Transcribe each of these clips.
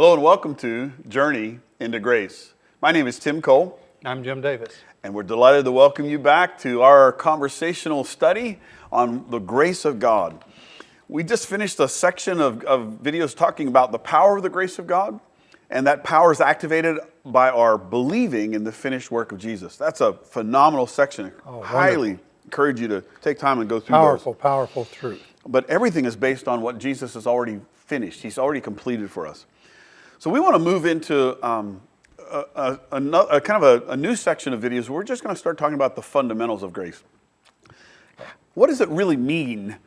Hello and welcome to Journey into Grace. My name is Tim Cole. I'm Jim Davis. And we're delighted to welcome you back to our conversational study on the grace of God. We just finished a section of videos talking about the power of the grace of God, and that power is activated by our believing in the finished work of Jesus. That's a phenomenal section. Highly encourage you to take time and go through those. Powerful truth. But everything is based on what Jesus has already finished. He's already completed for us. So we want to move into a new section of videos. We're just going to start talking about the fundamentals of grace. What does it really mean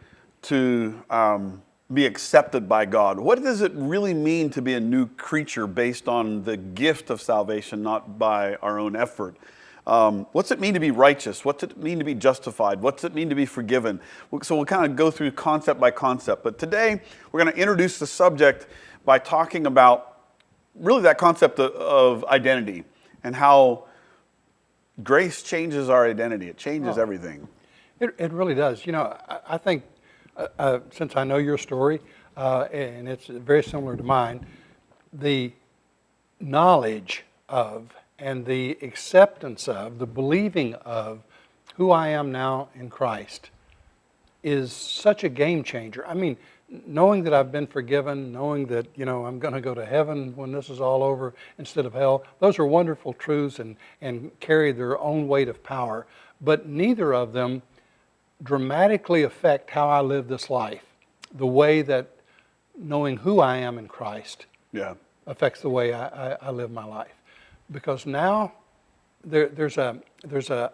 to be accepted by God? What does it really mean to be a new creature based on the gift of salvation, not by our own effort? What's it mean to be righteous? What's it mean to be justified? What's it mean to be forgiven? So we'll kind of go through concept by concept. But today we're going to introduce the subject by talking about really that concept of identity and how grace changes our identity. It changes everything. It really does. You know, I think since I know your story, and it's very similar to mine, the knowledge of and the acceptance of, the believing of who I am now in Christ is such a game changer. I mean, knowing that I've been forgiven, knowing that, I'm going to go to heaven when this is all over instead of hell, those are wonderful truths and carry their own weight of power. But neither of them dramatically affect how I live this life, the way that knowing who I am in Christ affects the way I live my life. Because now there's a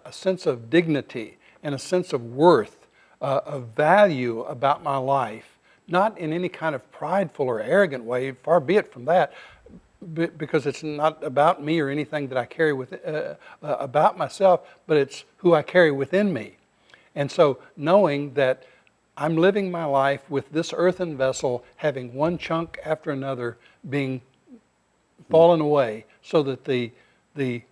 sense of dignity and a sense of worth, of value about my life, not in any kind of prideful or arrogant way, far be it from that, because it's not about me or anything that I carry about myself, but it's who I carry within me. And so knowing that I'm living my life with this earthen vessel, having one chunk after another being fallen away, so that the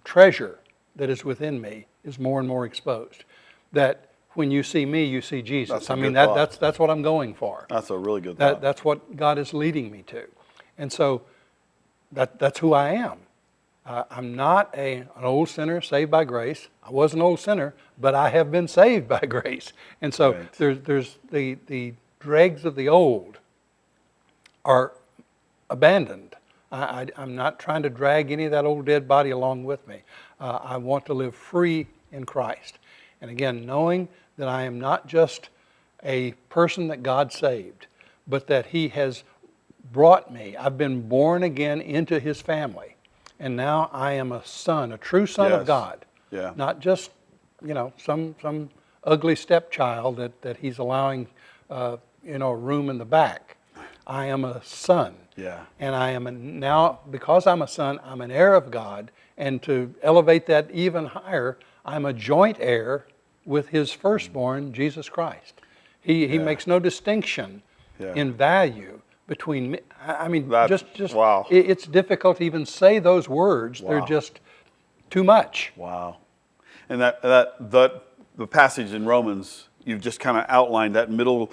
treasure that is within me is more and more exposed. That when you see me, you see Jesus. That's what I'm going for. That's a really good thought. That's what God is leading me to. And so that's who I am. I'm not an old sinner saved by grace. I was an old sinner, but I have been saved by grace. And so there's the dregs of the old are abandoned. I'm not trying to drag any of that old dead body along with me. I want to live free in Christ. And again, knowing that I am not just a person that God saved, but that He has brought me. I've been born again into His family. And now I am a son, a true son of God. Yeah. Not just, some ugly stepchild that He's allowing, a room in the back. I am a son. Yeah. And I am now, because I'm a son, I'm an heir of God. And to elevate that even higher, I'm a joint heir with His firstborn, Jesus Christ. He makes no distinction in value between me. I mean, wow. It's difficult to even say those words. Wow. They're just too much. Wow. And the passage in Romans, you've just kind of outlined that middle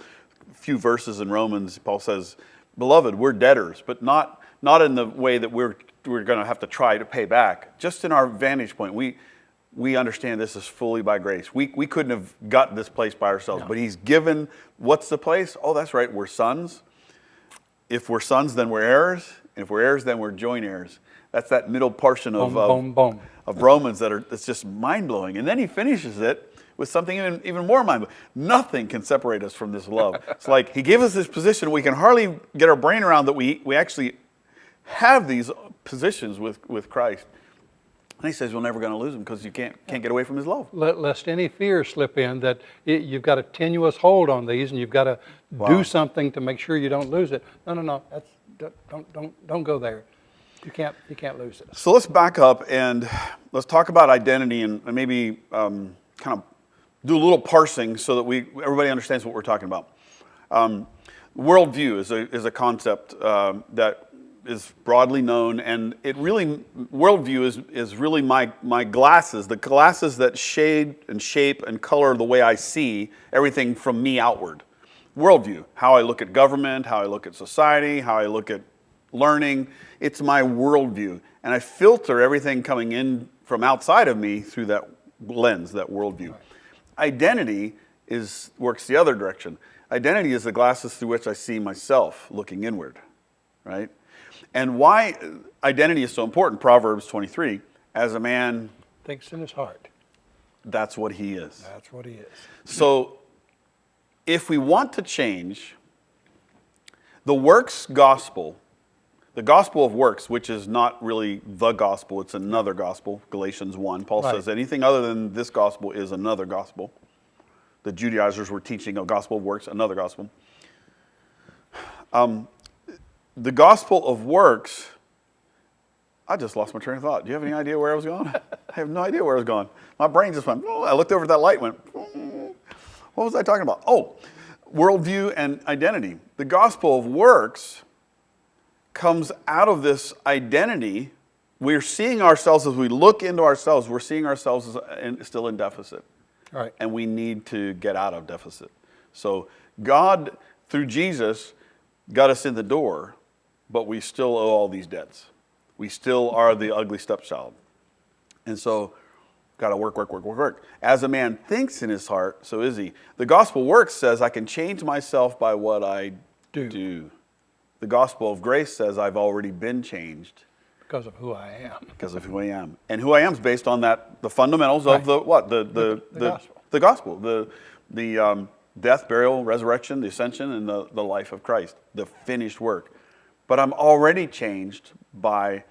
few verses in Romans. Paul says, "Beloved, we're debtors, but not in the way that we're going to have to try to pay back. Just in our vantage point, we understand this is fully by grace. We couldn't have gotten this place by ourselves, but He's given. What's the place? Oh, that's right. We're sons. If we're sons, then we're heirs. If we're heirs, then we're joint heirs." That's that middle portion of Romans that's just mind blowing. And then he finishes it with something even more mind-blowing. Nothing can separate us from this love. It's like He gave us this position. We can hardly get our brain around that we actually have these positions with Christ. And He says you're never going to lose them because you can't get away from His love. Lest any fear slip in that you've got a tenuous hold on these and you've got to do something to make sure you don't lose it. No. Don't go there. You can't lose it. So let's back up and let's talk about identity and maybe kind of do a little parsing so that everybody understands what we're talking about. Worldview is a concept that is broadly known, and worldview is really my glasses, the glasses that shade and shape and color the way I see everything from me outward. Worldview, how I look at government, how I look at society, how I look at learning. It's my worldview. And I filter everything coming in from outside of me through that lens, that worldview. Right. Identity works the other direction. Identity is the glasses through which I see myself looking inward, right? And why identity is so important, Proverbs 23, as a man thinks in his heart. That's what he is. That's what he is. So if we want to change, the works gospel, the gospel of works, which is not really the gospel, it's another gospel, Galatians 1. Paul says anything other than this gospel is another gospel. The Judaizers were teaching a gospel of works, another gospel. The gospel of works, I just lost my train of thought. Do you have any idea where I was going? I have no idea where I was going. My brain just went, I looked over at that light and went, what was I talking about? Oh, worldview and identity. The gospel of works comes out of this identity. We're seeing ourselves, as we look into ourselves, we're seeing ourselves as still in deficit. Right. And we need to get out of deficit. So God, through Jesus, got us in the door, but we still owe all these debts. We still are the ugly stepchild. And so, got to work. As a man thinks in his heart, so is he. The gospel works says I can change myself by what I do. The gospel of grace says I've already been changed. Because of who I am. Because of who I am. And who I am is based on that, the fundamentals of the what? The gospel. The gospel. The death, burial, resurrection, the ascension, and the life of Christ. The finished work. But I'm already changed by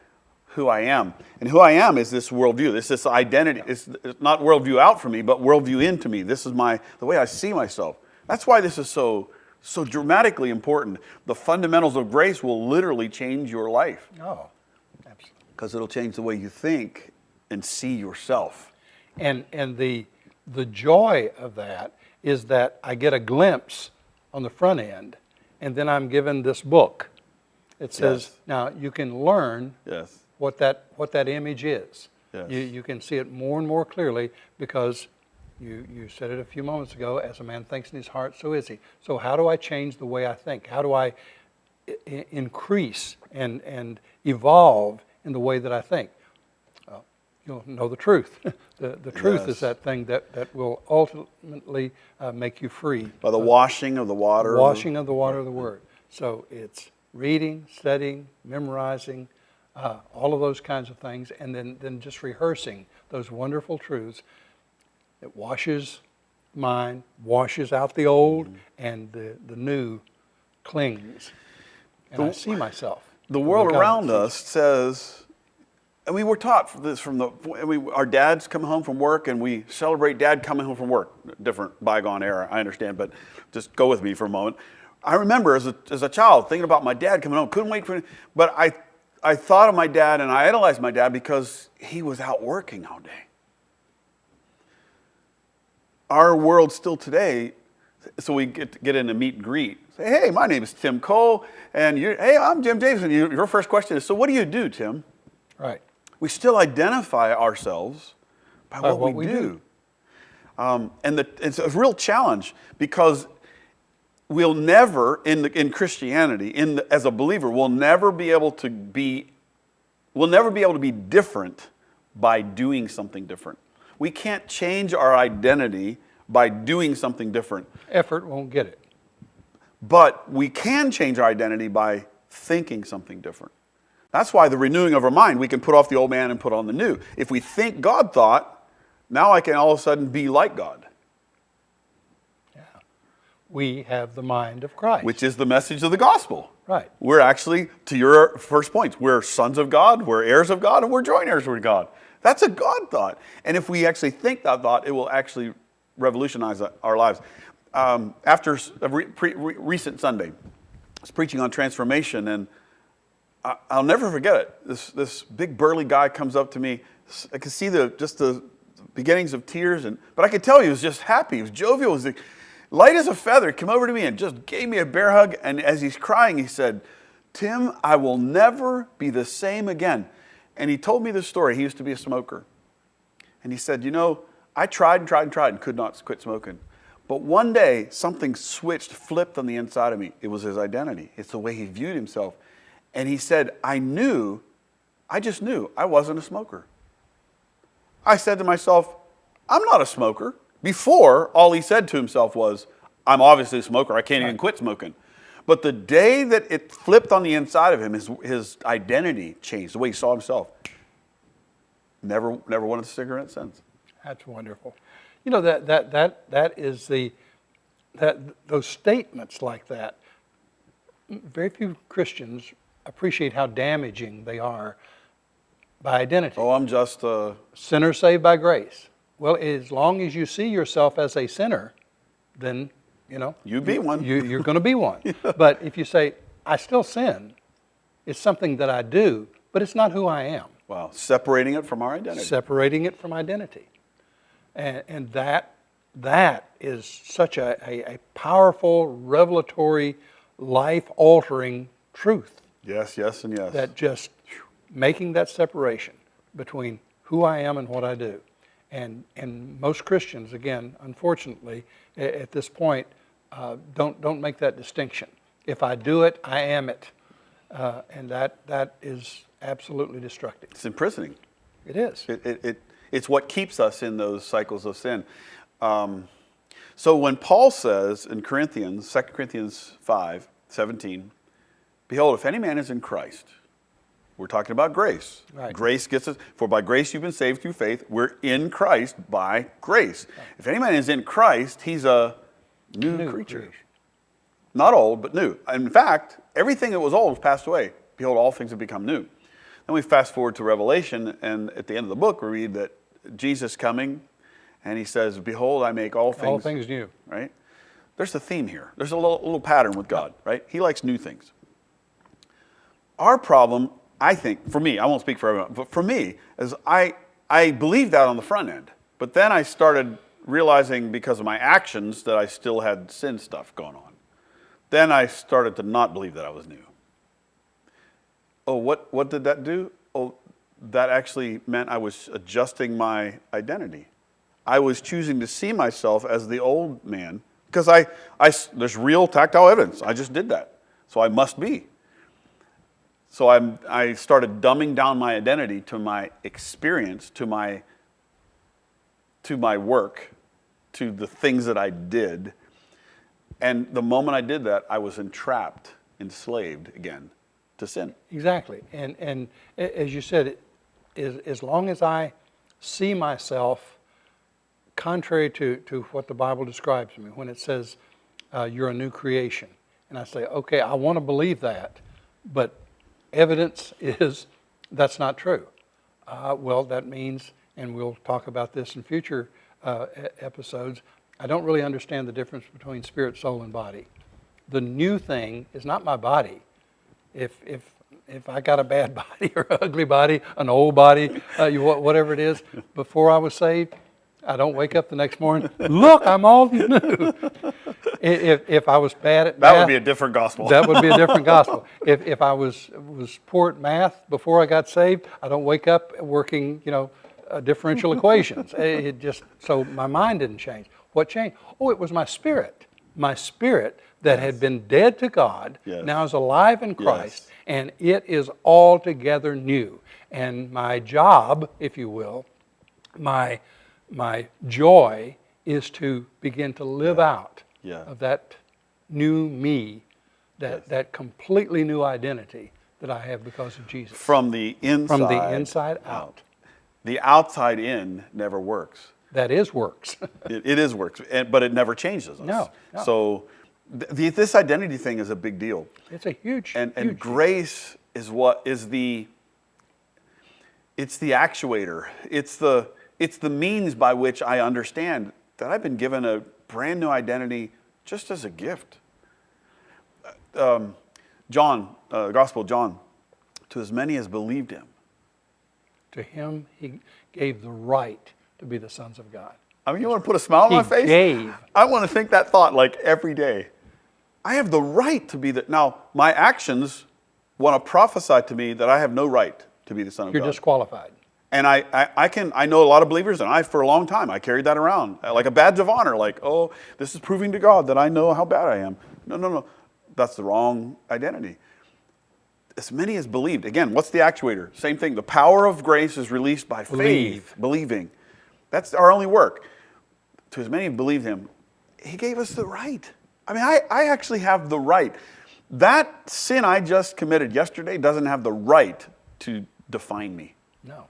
who I am. And who I am is this worldview. It's this identity. It's not worldview out for me, but worldview into me. This is the way I see myself. That's why this is so dramatically important. The fundamentals of grace will literally change your life. Oh, absolutely. Because it'll change the way you think and see yourself. And the joy of that is that I get a glimpse on the front end, and then I'm given this book. It says, now you can learn what that image is. Yes. You can see it more and more clearly because you said it a few moments ago, as a man thinks in his heart, so is he. So how do I change the way I think? How do I increase and evolve in the way that I think? You'll know the truth. The truth is that thing that will ultimately make you free. By the washing of the water. Washing of the water of the Word. So it's reading, studying, memorizing, all of those kinds of things, and then just rehearsing those wonderful truths. It washes mind, washes out the old, and the new clings. And I see myself. The world around us says, and we were taught this our dads come home from work, and we celebrate dad coming home from work. Different bygone era, I understand, but just go with me for a moment. I remember as a child thinking about my dad coming home, couldn't wait for him, but I thought of my dad and I idolized my dad because he was out working all day. Our world still today, so we get in a meet and greet. Say, hey, my name is Tim Cole, and hey, I'm Jim Davis. And your first question is, so what do you do, Tim? Right. We still identify ourselves by what we do. And it's a real challenge because we'll never, in Christianity, as a believer, we'll never be able to be different by doing something different. We can't change our identity by doing something different. Effort won't get it. But we can change our identity by thinking something different. That's why the renewing of our mind, we can put off the old man and put on the new. If we think God thought, now I can all of a sudden be like God. We have the mind of Christ. Which is the message of the gospel. Right. We're actually, to your first point, we're sons of God, we're heirs of God, and we're joint heirs with God. That's a God thought. And if we actually think that thought, it will actually revolutionize our lives. After a recent Sunday, I was preaching on transformation, and I'll never forget it. This big burly guy comes up to me. I could see the beginnings of tears, but I could tell he was just happy. He was jovial. He was light as a feather. He came over to me and just gave me a bear hug. And as he's crying, he said, Tim, I will never be the same again. And he told me this story. He used to be a smoker. And he said, I tried and could not quit smoking. But one day, something flipped on the inside of me. It was his identity. It's the way he viewed himself. And he said, I just knew I wasn't a smoker. I said to myself, I'm not a smoker. Before, all he said to himself was, I'm obviously a smoker. I can't even quit smoking. But the day that it flipped on the inside of him, his identity changed, the way he saw himself. Never wanted a cigarette since. That's wonderful. You know, that is those statements like that, very few Christians appreciate how damaging they are by identity. Oh, I'm just a sinner saved by grace. Well, as long as you see yourself as a sinner, then, you know. You be one. You're going to be one. Yeah. But if you say, I still sin, it's something that I do, but it's not who I am. Wow, separating it from our identity. Separating it from identity. And that is such a powerful, revelatory, life-altering truth. Yes, yes, and yes. That just making that separation between who I am and what I do. And most Christians, again, unfortunately, at this point, don't make that distinction. If I do it, I am it. And that is absolutely destructive. It's imprisoning. It is. It's what keeps us in those cycles of sin. So when Paul says in Corinthians, 2 Corinthians 5:17, behold, if any man is in Christ, we're talking about grace. Right. Grace gets us, for by grace you've been saved through faith. We're in Christ by grace. Right. If any man is in Christ, he's a new creature. Not old, but new. In fact, everything that was old has passed away. Behold, all things have become new. Then we fast forward to Revelation, and at the end of the book, we read that Jesus coming, and he says, behold, I make all things new. Right? There's a theme here. There's a little pattern with God, right? He likes new things. Our problem, I think, for me, I won't speak for everyone, but for me, is I believed that on the front end. But then I started realizing because of my actions that I still had sin stuff going on. Then I started to not believe that I was new. Oh, what did that do? Oh, that actually meant I was adjusting my identity. I was choosing to see myself as the old man because there's real tactile evidence. I just did that. So I must be. So I started dumbing down my identity to my experience, to my work, to the things that I did. And the moment I did that, I was entrapped, enslaved again to sin. Exactly. And as you said, as long as I see myself contrary to what the Bible describes me, when it says you're a new creation, and I say, okay, I want to believe that, but evidence is that's not true. Well, that means, and we'll talk about this in future episodes, I don't really understand the difference between spirit, soul, and body. The new thing is not my body. If I got a bad body or an ugly body, an old body, whatever it is, before I was saved, I don't wake up the next morning, look, I'm all new. If I was bad at math, that would be a different gospel. That would be a different gospel. If I was poor at math before I got saved, I don't wake up working, differential equations. It just, so my mind didn't change. What changed? Oh, it was my spirit. My spirit that had been dead to God, now is alive in Christ, and it is altogether new. And my job, if you will, my joy is to begin to live out of that new me, that completely new identity that I have because of Jesus. From the inside out. The outside in never works. That is works. It is works, but it never changes us. No. So this identity thing is a big deal. It's a huge and huge grace is it's the actuator. It's the means by which I understand that I've been given a brand new identity just as a gift. Gospel of John, to as many as believed him. To him he gave the right to be the sons of God. I mean, you want to put a smile on my face? I want to think that thought like every day. I have the right to be now, my actions want to prophesy to me that I have no right to be the son of God. You're disqualified. And I know a lot of believers, and for a long time, I carried that around like a badge of honor, like, oh, this is proving to God that I know how bad I am. No. That's the wrong identity. as many as believed. Again, what's the actuator? Same thing. The power of grace is released by faith, believing. That's our only work. To as many as believed him, he gave us the right. I mean, I actually have the right. That sin I just committed yesterday doesn't have the right to define me. No.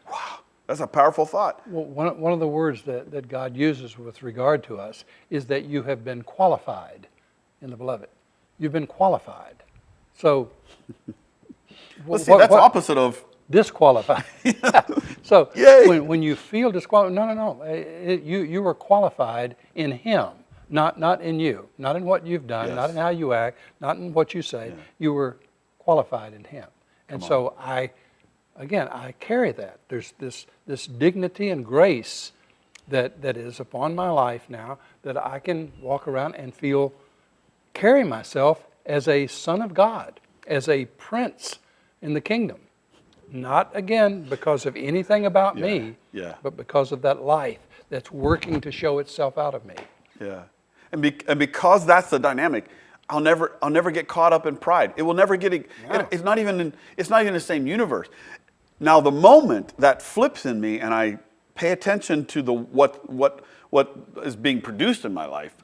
Wow, that's a powerful thought. Well, one of the words that God uses with regard to us is that you have been qualified in the beloved. You've been qualified. So, Let's see, that's opposite of disqualified. So Yay. when you feel disqualified, no. You were qualified in him, not in you, not in what you've done, Yes. not in how you act, not in what you say. Yeah. You were qualified in him. And so I carry that. There's this dignity and grace that is upon my life now, that I can walk around and carry myself as a son of God, as a prince in the kingdom. Not, again, because of anything about me, but because of that life that's working to show itself out of me. Yeah. And because that's the dynamic, I'll never get caught up in pride. It will never get. It's not even the same universe. Now, the moment that flips in me, and I pay attention to what is being produced in my life,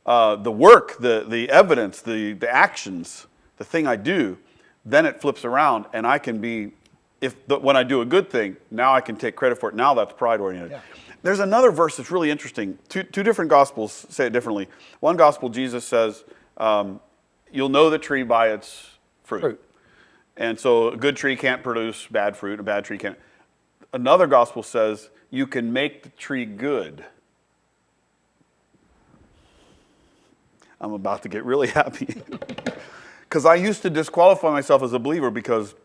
the work, the evidence, the actions, the thing I do, then it flips around, and I can be. When I do a good thing, now I can take credit for it. Now that's pride oriented. Yeah. There's another verse that's really interesting. Two different gospels say it differently. One gospel, Jesus says, you'll know the tree by its fruit. And so a good tree can't produce bad fruit, a bad tree can't. Another gospel says you can make the tree good. I'm about to get really happy. Because I used to disqualify myself as a believer because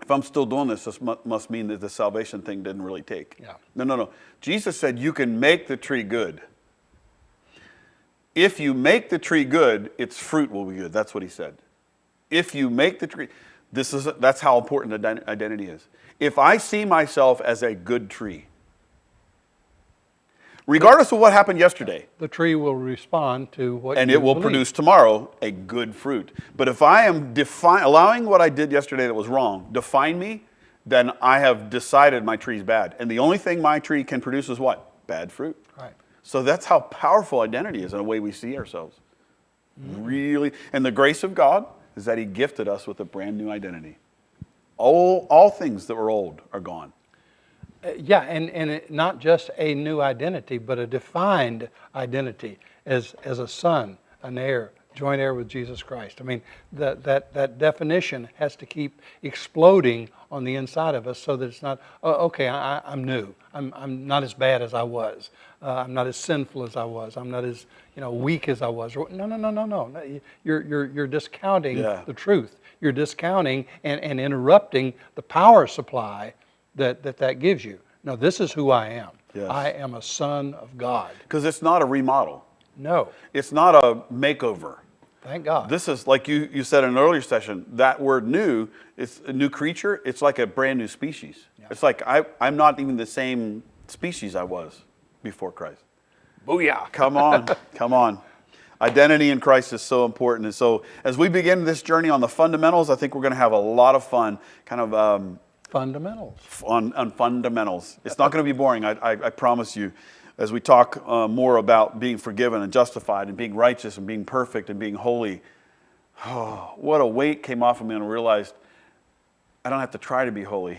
if I'm still doing this must mean that the salvation thing didn't really take. Yeah. No. Jesus said you can make the tree good. If you make the tree good, its fruit will be good. That's what he said. If you make the tree, that's how important identity is. If I see myself as a good tree, regardless of what happened yesterday, the tree will respond to what and you it will believe. produce tomorrow a good fruit. But if I am allowing what I did yesterday that was wrong define me, then I have decided my tree's bad. And the only thing my tree can produce is what? Bad fruit. Right. So that's how powerful identity is in the way we see ourselves. Mm-hmm. Really. And the grace of God is that he gifted us with a brand new identity. All things that were old are gone. And not just a new identity, but a defined identity as a son, an heir, joint heir with Jesus Christ. I mean, that definition has to keep exploding on the inside of us so that it's not, I'm new. I'm not as bad as I was. I'm not as sinful as I was. I'm not as weak as I was. No. You're discounting the truth. You're discounting and interrupting the power supply that gives you. No, this is who I am. Yes. I am a son of God. Because it's not a remodel. No. It's not a makeover. Thank God. This is, like you said in an earlier session, that word new, it's a new creature. It's like a brand new species. Yeah. It's like I'm not even the same species I was before Christ. Booyah. Come on. Identity in Christ is so important. And so as we begin this journey on the fundamentals, I think we're going to have a lot of fun. Fundamentals. On fundamentals. It's not going to be boring, I promise you, as we talk more about being forgiven and justified and being righteous and being perfect and being holy. Oh, what a weight came off of me and I realized I don't have to try to be holy.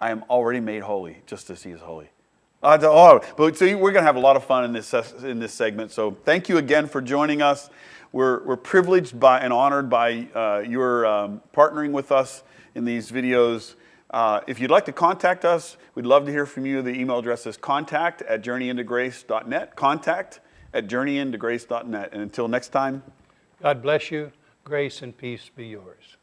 I am already made holy just as he is holy. But so we're going to have a lot of fun in this segment. So thank you again for joining us. We're privileged by and honored by your partnering with us in these videos. If you'd like to contact us, we'd love to hear from you. The email address is contact@journeyintograce.net. Contact@journeyintograce.net. And until next time, God bless you. Grace and peace be yours.